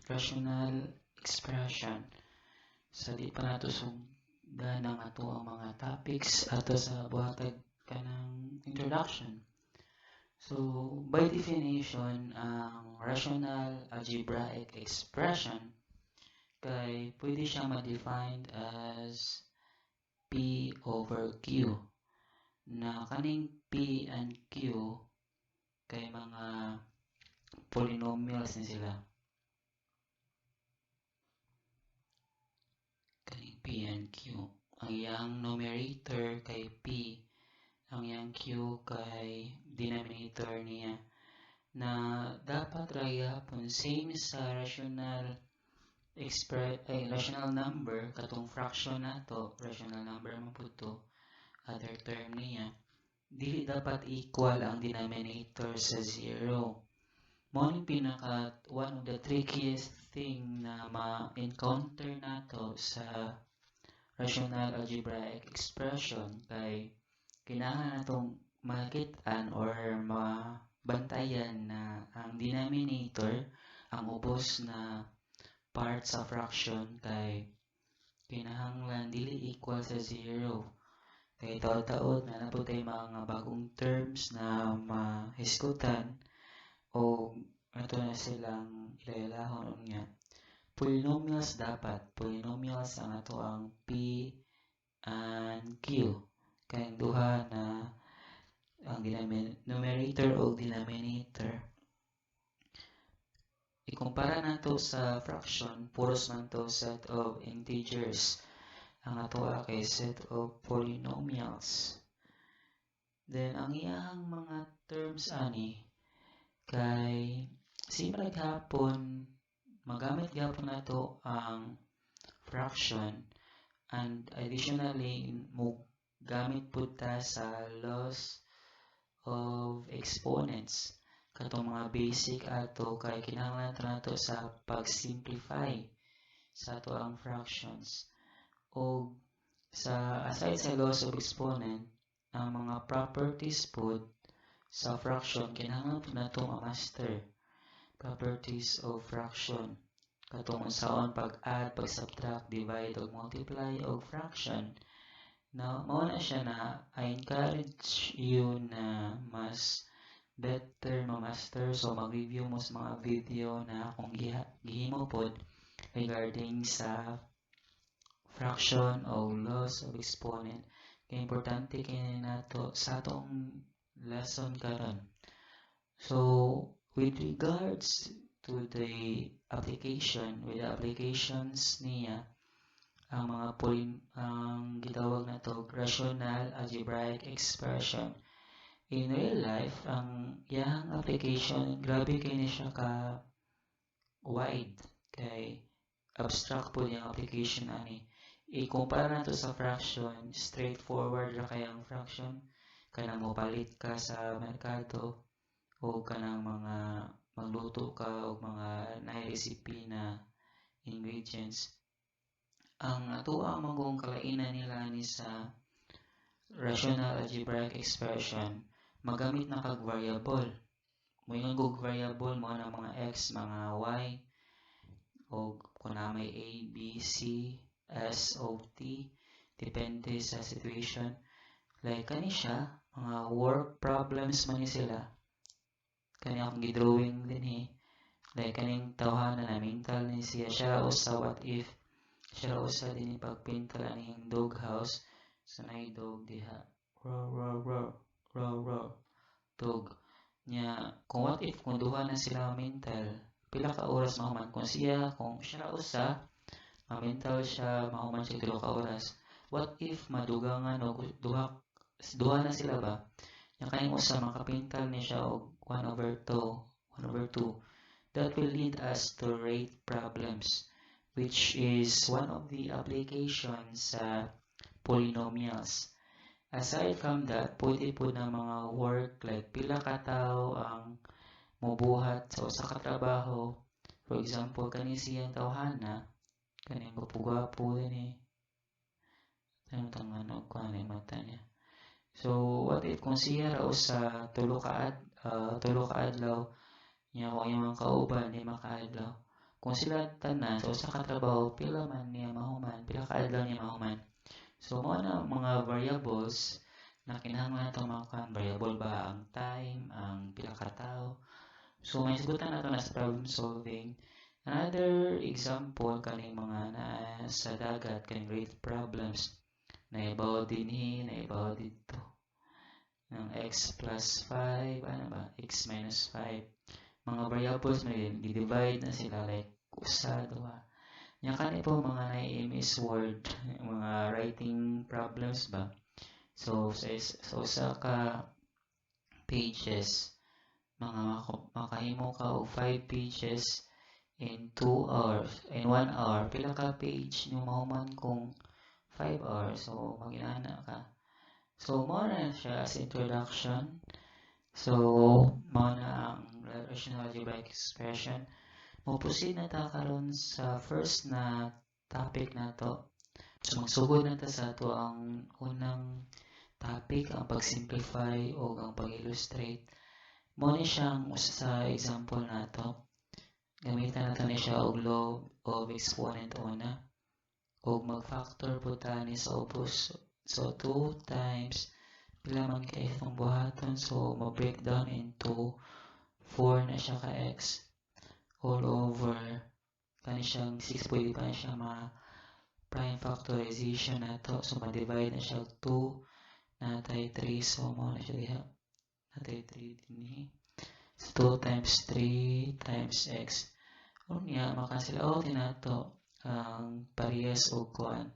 rational expression. Sa di pa nato sugdan ang ato ang mga topics ato sa buhatag ka ng introduction. So, by definition, ang rational algebraic expression kay pwede siya ma-define as P over Q na kaning P and Q kay mga polynomials ni sila. Kaning P and Q. Ang iyang numerator kay P, ang iyang Q kay denominator niya, na dapat raya pun same sa rational rational number katong fraction nato, rational number man pud to, other term niya, dili dapat equal ang denominator sa 0. Mo ni pinaka one of the trickiest thing na ma-encounter nato sa rational algebraic expression kay kailangan natong makit-an or mabantayan na ang denominator, ang ubos na part sa fraction kay kinahanglan dili equal sa 0. Kay taod-taod na naputay mga bagong terms na mahisgutan o ato na silang ilailahon nga. Polynomials dapat. Polynomials ang ato ang P and Q. Kayang duha na ang numerator o denominator. Ikumpara nato sa fraction, puros man to set of integers. Ang ato kay set of polynomials. Then, ang iyang mga terms ani, kay simple gapon, magamit gapon nato ang fraction and additionally, gamit po ta sa laws of exponents. Katong mga basic ato kay kinahanglan nato sa pag-simplify sa ato ang fractions. O sa aside sa laws of exponent, ang mga properties po sa fraction kinahanglan po nato ma-master. Properties of fraction. Katong unsaon pag-add, pag-subtract, divide, o multiply og fraction. Now, mao na siya na I encourage you na mas better ma-master. So, mag-review mo sa mga video na akong gihimo pod regarding sa fraction o laws of exponent. Kaya importante kini nato sa atong lesson karon. So, with regards to the application, with the applications niya, ang mga ang gitawag na to rational algebraic expression. In real life, ang iyang application, grabe kay ni siya ka wide. Kay abstract po yung application ani. I-compare nato sa fraction, straightforward ra kay ang fraction. Kanang mopalit ka sa merkado o kanang mga magluto ka o mga na-recipe na ingredients. Ang ato ang magong kalainan nila ni sa rational algebraic expression, magamit na kag variable. Moingon kog variable mo na mga x, mga y, o kung na may a, b, c, s, o, t, depende sa situation. Like kani siya, mga work problems man ni sila. Kani akong gidrawing din Like kaning tawhanan na mental ni siya usa what if siya usa din pagpintal aning dog house sa nay dog diha row dog nya kung what if kung duha na sila mental pila ka oras mahuman kung siya usa mental siya mahuman siya 3 ka oras. What if madugangan o duha na sila ba nya kaning usa makapintal ni siya og 1/2. That will lead us to rate problems, which is one of the applications sa polynomials. Aside from that, pwede po na mga work like pila ka tao ang mobuhat sa usa ka trabaho. For example, kani siyang tawhana, kani gwapo din tangan og kanay mata niya. So, what if kung siya raw sa tulo ka adlaw, niya kung yung mga kauban, di makaadlaw. kung sila tanan sa usa ka trabaho pila man niya mahuman, pila ka adlaw niya mahuman. So mao na mga variables na kinahanglan nato makuha. Variable ba ang time, ang pila ka tawo. So may sagutan nato na sa problem solving. Another example kaning mga naa sa dagat kaning rate problems naibaw dinhi, naibaw dito ng x plus 5, ano ba, x minus 5. Mga variables may di-divide na sila like usa, duha. Nya kani po mga na-MS Word, mga writing problems ba. So sa usa ka pages, makahimo ka og 5 pages in 2 hours, in 1 hour. Pila ka page nyo mahuman kung 5 hours. So mag-inana ka. So mo na siya as introduction. So mo na ang rational algebraic expression. Mo-proceed na ta karon sa first na topic nato. So magsugod na ta sa ato ang unang topic, ang pag-simplify o ang pag-illustrate. Mo ni siyang usa sa example nato. Gamitan nato ni siya og law of exponent una. O mag-factor po ta ni sa ubos. So 2 times pila man kay itong buhaton, so ma-break down into 4 na siya ka x all over kani siyang 6, pwede pa na siya prime factorization nato, so ma-divide na siya 2 natay 3, so mo na siya diha natay 3 dinhi, so 2 times 3 times x unya makancel out nato ang parehas og kuan.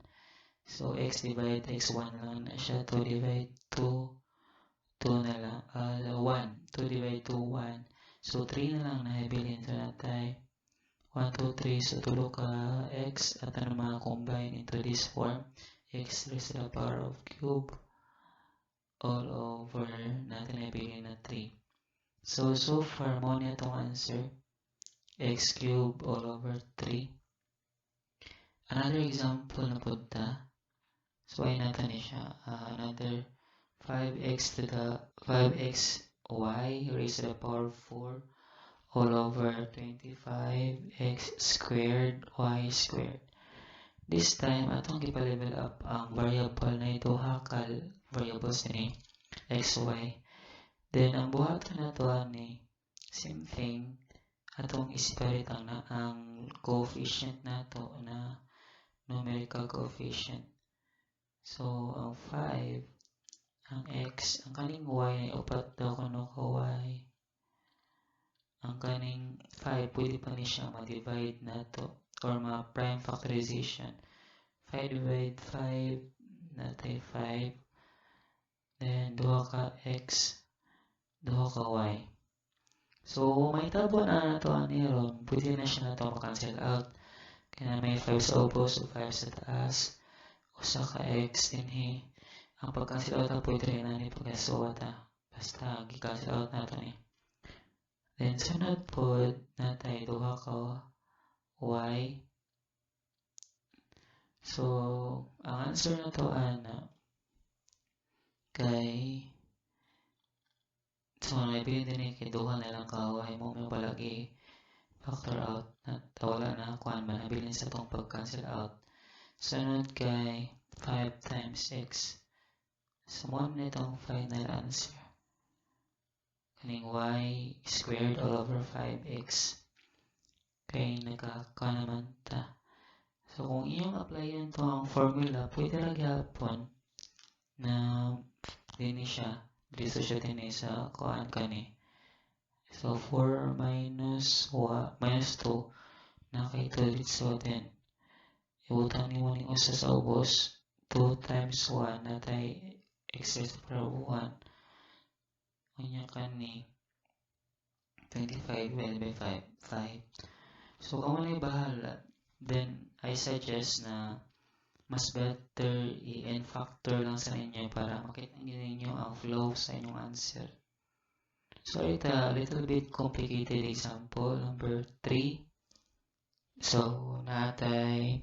So x divide x 1 lang na siya, 2 divide 2 na lang, 1, 2 divide 2, 1. So 3 na lang nahibilin. So natay 1, 2, 3, so tulo ka x at ano mga combine into this form, x raised to the power of cube all over natin nahibilin na 3. So far mo na itong answer, x cube all over 3. Another example na punta. So ay natin siya, another 5x y raised to the power of 4 all over 25x squared y squared. This time, atong gipa-level up ang variable na ito, hakal variables ni x, y. Then, ang buhaton na ito ni same thing, atong i-separate ang coefficient na ito na numerical coefficient. So, ang 5, ang x, ang kaning y, upat daw kuno ka y. Ang kaning 5, pwede pa ni siya ma-divide na to or ma-prime factorization. 5 divide 5, natay 5. Then, duha ka x, duha ka y. So, may tabo na nato ani ron, pwede na siya na ito ma-cancel out. Kaya may 5 sa ubos o 5 sa taas. Usa ka x dinhi. Ang pag-cancel out na pwede rin na ni pag-asuwa ta. Basta, gi-cancel out na ito ni. Then, sunod po natay duha ka y. So, ang answer na to ana kay so, naibigay din kay duha na lang ka y mo may palagi factor out na wala na kuan man nabilin sa tong pag-cancel out. Sunod kay 5 times x. So, mo na itong final answer. Kaning y squared all over 5x. Kaya nagkaka naman ta. So, kung iyong applyan to ang formula, pwede ra gyapon na dini siya. Dito siya din sa kuan kani. So, 4 minus 2 na kay 2 dito din. Ibutan ni mo ning usa sa ubos. 2 times 1 natay x raised to the power of 1. Unya kani 25 divided by 5. So, kung ano bahala, then I suggest na mas better i-n factor lang sa inyo para makita ninyo ang flow sa inyong answer. So, ito a little bit complicated example number 3. So, natay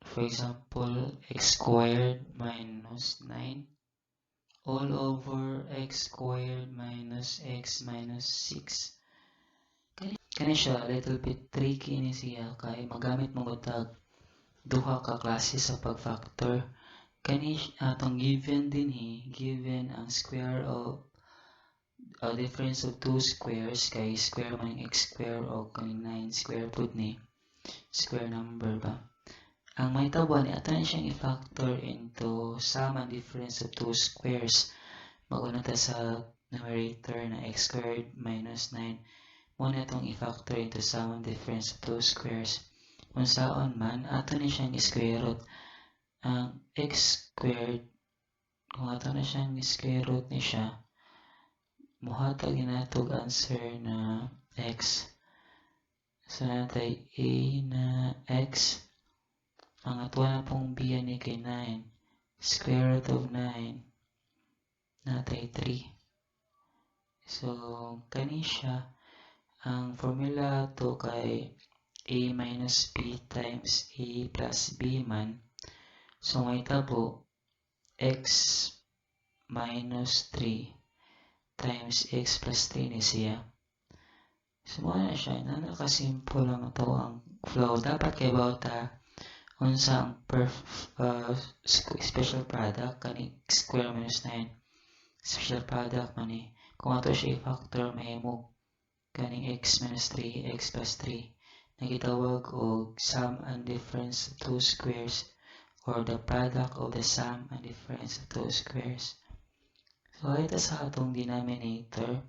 for example x squared minus 9 all over x squared minus x minus 6. kani siya little bit tricky ni siya kay magamit mo tag duha ka klase sa pag-factor. Kani atong given dinhi, given ang square of difference of two squares kay square man x square o kaning 9 square pud ni square number ba. Ang mahitabo ni ato na siyang i-factor into sum and difference of two squares. Mag-una ta sa numerator na x squared minus 9. Muna itong i-factor into sum and difference of two squares. Kung saan man, ato na siyang i-square root. Ang x squared, kung ato na siyang i-square root ni siya, muhatag ginatog answer na x. So, natay a na x. Ang ato na pong b ni kay 9. Square root of 9. Natay 3. So, kani siya. Ang formula to kay a minus b times a plus b man. So, may tabo x minus 3 times x plus 3 ni siya. So, muna na siya. Nakasimple lang ito ang flow. Dapat kay bawta unsa ang special product kani square minus 9. Special product man ni. Kung ato siya i-factor, mahimog kaning x minus 3, x plus 3. Nagitawag og sum and difference of two squares or the product of the sum and difference of two squares. So, ito sa atong denominator.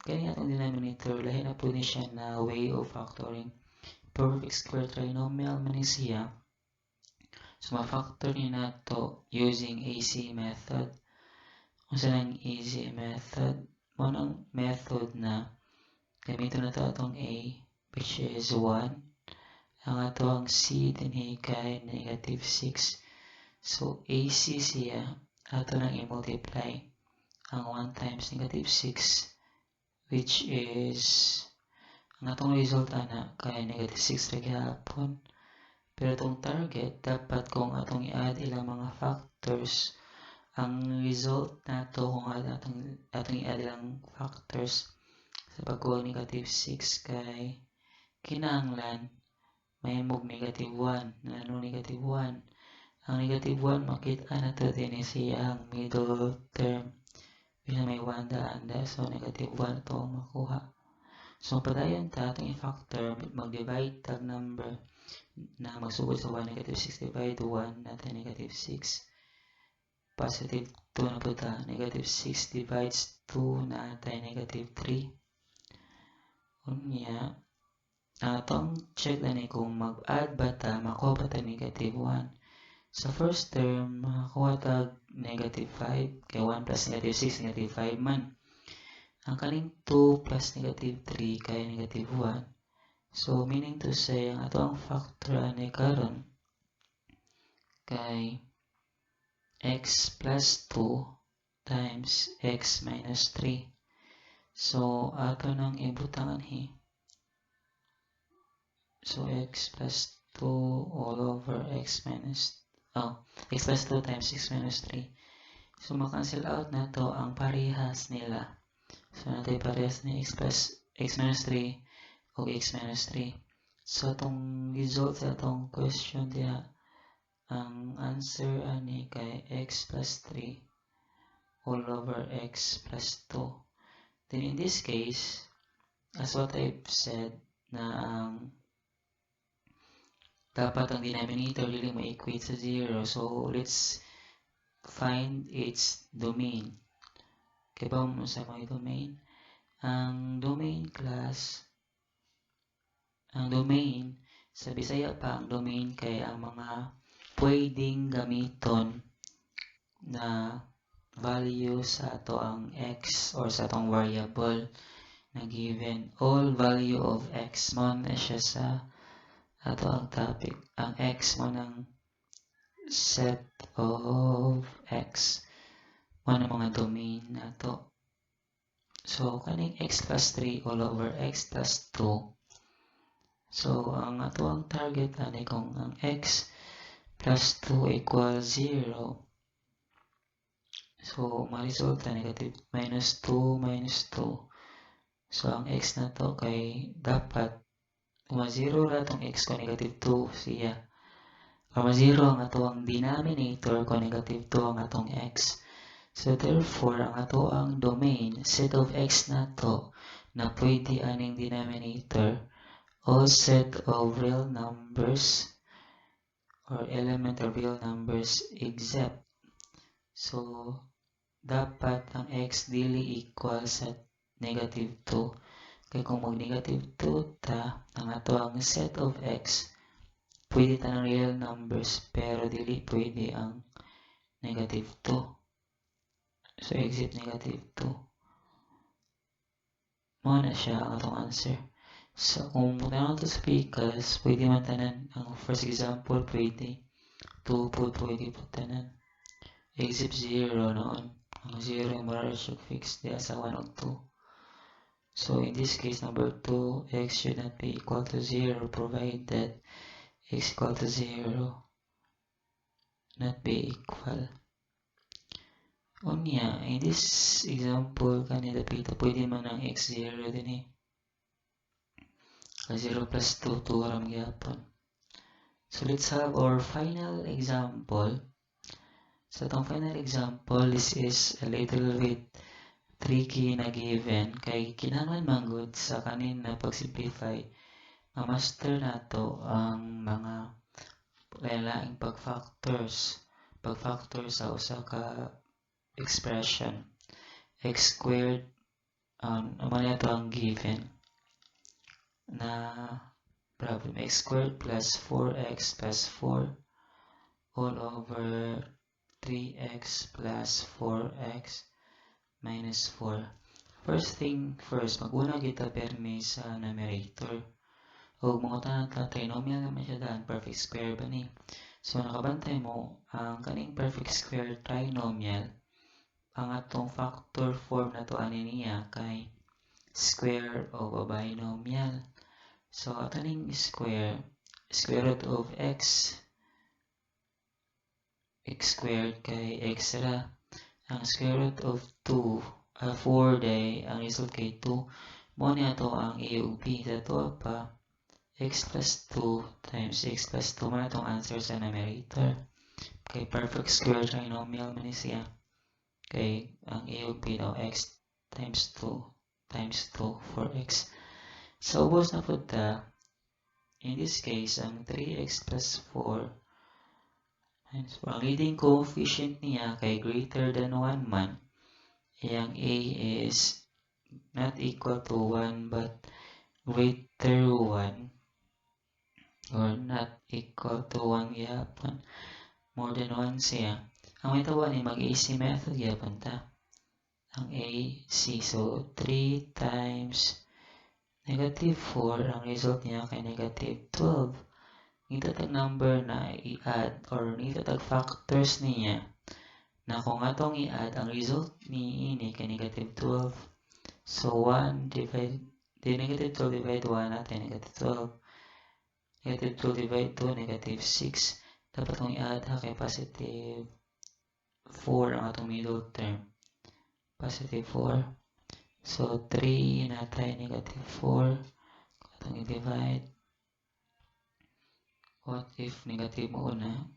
Kani atong denominator, lahi na po ni siya na way of factoring. Perfect square trinomial man ni siya. So, ma-factor ni nato using AC method. Kung saan ang AC method, munang method na gamitin na ito atong A, which is 1. Ang atong C din kay negative 6. So, AC siya, ato nang i-multiply ang 1 times negative 6, which is, ang atong result ana kay negative 6 rin hapon. Pero itong target, dapat kung atong i-add ilang mga factors, ang result nato kung atong i-add ilang factors sa pagkuha negative 6 kay kinahanglan mahimog negative 1. Ano negative 1? Ang negative 1 makita nato din siya ang middle term. Bila may 1 daanda, so negative 1 ito ang makuha. So padayon ta atong i-factor, mag-divide tag number na magsugod sa 1 negative 6 divide 1 natin negative 6. Positive 2 na po ta. Negative 6 divides 2 na tayo negative 3. Unya, atong check na ni kung mag-add ba ta, makuha ba ta negative 1. Sa first term, makakuha ta negative 5. Kaya 1 plus negative 6, negative 5 man. Ang kaning 2 plus negative 3 kaya negative 1. So, meaning to say, ang atong factor ani karon kay x plus 2 times x minus 3. So, ato nang ibutangan So, x plus 2 all over x plus 2 times x minus 3. So, makancel out na to ang parehas nila. So, natin parehas ni x minus 3 o x minus 3. So, itong result sa itong question diya, ang answer ani kay x plus 3 all over x plus 2. Then in this case, as what I've said, na dapat ang denominator dili ma-equate sa 0. So let's find its domain. Kaya ba mo sa mga domain? Ang domain class, ang domain, sa Bisaya pa, ang domain kay ang mga pwedeng gamiton na value sa ato ang x or sa atong variable na given. All value of x mo na siya sa ato ang topic. Ang x mo ng set of x mo na mga domain na to. So, kaning x plus 3 all over x plus 2. So, ang ato ang target ani kung ang x plus 2 equals 0. So, ma-result na negative minus 2 minus 2. So ang x na to kay dapat ma-zero ra tong x ko negative 2 siya. Or ma-zero ang atong denominator ko negative 2 ang atong x. So therefore, ang ato ang domain, set of x na to, na pwede aning denominator, all set of real numbers or element of real numbers except. So, dapat ang x dili equal sa negative 2. Kaya kung mag-negative 2 ta, ang ato ang set of x, pwede ta ng real numbers, pero dili pwede ang negative 2. So, exit negative 2. Mo na siya ang atong answer. So, kung tanong to sa picas, pwede man tanan. Ang first example, pwede. 2 po, pwede po tanan. Exit 0 noon. Ang 0 yung marasyo fixed diya sa 1 o 2. So, in this case, number 2, x should not be equal to 0 provided x equal to 0 not be equal. Unya, in this example, kanina pita, pwede man ang x 0 din eh. 0 plus 2, 2 ram gyapon. So, let's have our final example. So, itong final example, this is a little bit tricky na given. Kay kinahanglan manggod sa kanina pag-simplify, ma-master na to ang mga lain-laing pag-factors. Pag-factor sa usa ka expression. X squared, naman ito ang given na problem. X squared plus 4x plus 4 all over 3x plus 4x minus 4. First thing first, mag-una kita permi sa numerator. O mga tanang trinomial naman siya daan, perfect square ba ni? So nakabantay mo, ang kaning perfect square trinomial, ang atong factor form na to ani niya kay square of a binomial. So ataning square root of x squared kay x ra. Ang square root of 4 day, ang result kay 2. Mo niya to ang a ug b. Sa to pa, x plus 2 times x plus 2 man itong answer sa numerator. Kay perfect square trinomial man siya. Kay ang a ug b daw x times 2 times 2 for x. So, ubos na po ta. In this case, ang 3x plus 4 ang leading coefficient niya kay greater than 1 man. Yang a is not equal to 1 but greater 1 or not equal to 1 yapon. More than 1 siya. Ang may tawa ni mag-AC method yapon ta. Ang AC. So, 3 times negative 4. Ang result niya kay negative 12. Nito tag number na i-add or nito tag factors niya na kung atong i-add ang result ni ini kay negative 12. So 1 divide negative 12 divide 1 natin negative 12. Negative 12 divide 2 negative 6. Dapat kong i-add ha kay positive 4 ang atong middle term. Positive 4. So 3 natin negative 4. Atong i-divide. What if negative mo una?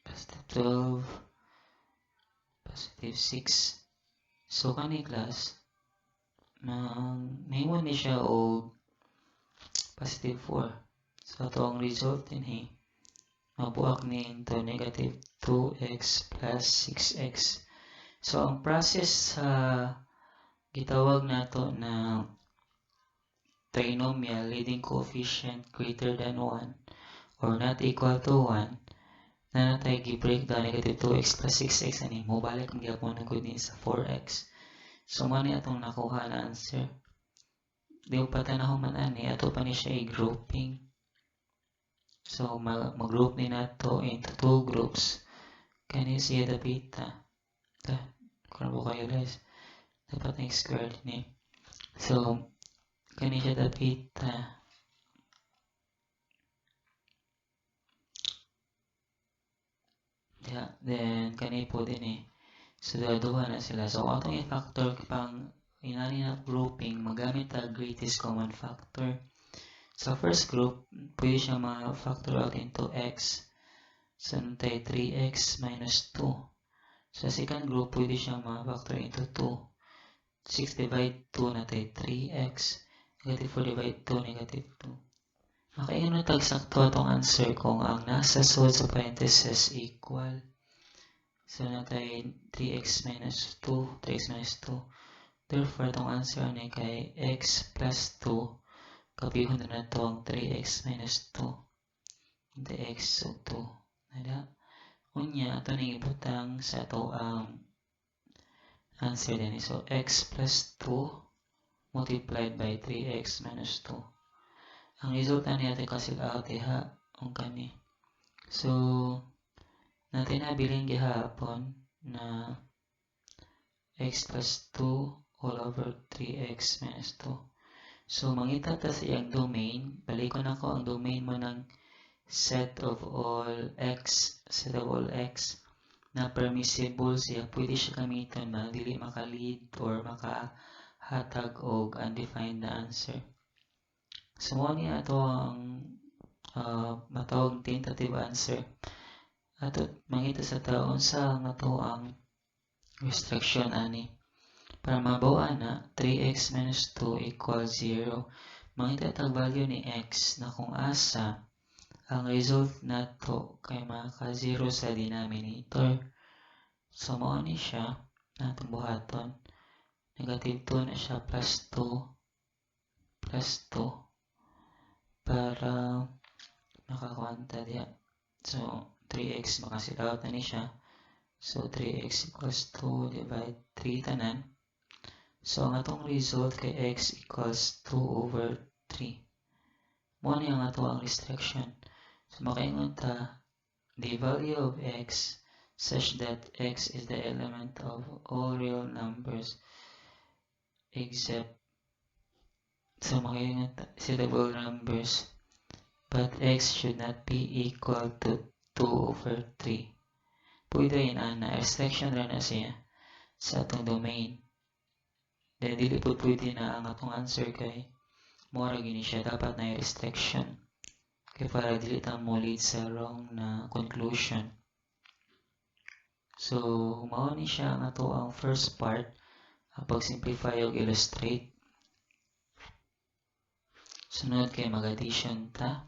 Positive 12. Positive 6. So, kani class, naiwan ni siya o positive 4. So, ito ang result din mabuak ni into negative 2x plus 6x. So, ang process sa gitawag nato na trinomial leading coefficient greater than 1 or not equal to 1 na natay gi-break down negative 2x plus 6x ani mo balik ang gyapon na gud ni sa 4x. So man ni atong nakuha na answer. Di pa tanahon man ani ato pa ni siya i-grouping. So mag-group ni nato into 2 groups. Kani siya dapita. Kung po kayo guys, dapat na square ni. So kani siya dapita. Yeah, then kani po din So, duha na sila. So, atong i-factor pang inani na grouping, magamit ta greatest common factor. Sa first group, pwede siya ma-factor out into x. So, nantay 3x minus 2. Sa second group, pwede siya ma-factor into 2. 6 divide 2 natay 3x. Negative 4 divide 2, negative 2. Makaingon na tagsakto atong answer kung ang nasa sulod sa parenthesis equal. So, natay 3x minus 2, 3x minus 2. Therefore, itong answer na kay x plus 2. Kapihon na ito ang 3x minus 2. Into x so 2. Nada. Unya, ito na ibutang sa ito ang answer din. So, x plus 2 multiplied by 3x minus 2. Ang resulta niya ito cancel out diha ang kani. So, natin nabiling gihapon na x plus 2 all over 3x minus 2. So, mangita ta sa iyang domain. Balikon ako ang domain mo ng set of all x na permissible siya. Pwede siya gamiton na dili maka-lead or maka-hatag og undefined na answer. So, mo niya ito ang matawag tentative answer. Ato mangita sa taon sa nga to ang restriction ani. Para mabawa na 3x minus 2 equals 0. Mangita tag value ni x na kung asa ang result na to kay maka-0 sa denominator. So, mo ni siya natong buhaton. Negative 2 na siya plus 2 para makakwanta diya. So, 3x makasil out na ni siya. So, 3x equals 2 divide 3 tanan. So, ang atong result kay x equals 2 over 3. Mo ni ang ato ang restriction. So, makaingon ta, the value of x such that x is the element of all real numbers except so makaingon ta, suitable numbers but x should not be equal to 2 over 3. Pwede rin na restriction rin na siya sa atong domain. Then, dili po pwede na ang atong answer kay mura gini siya. Dapat na yung restriction. Kaya para dili ta mo lead sa wrong na conclusion. So, mao ni siya ang ato ang first part. Pag-simplify o illustrate. Sunod kay mag-addition ta.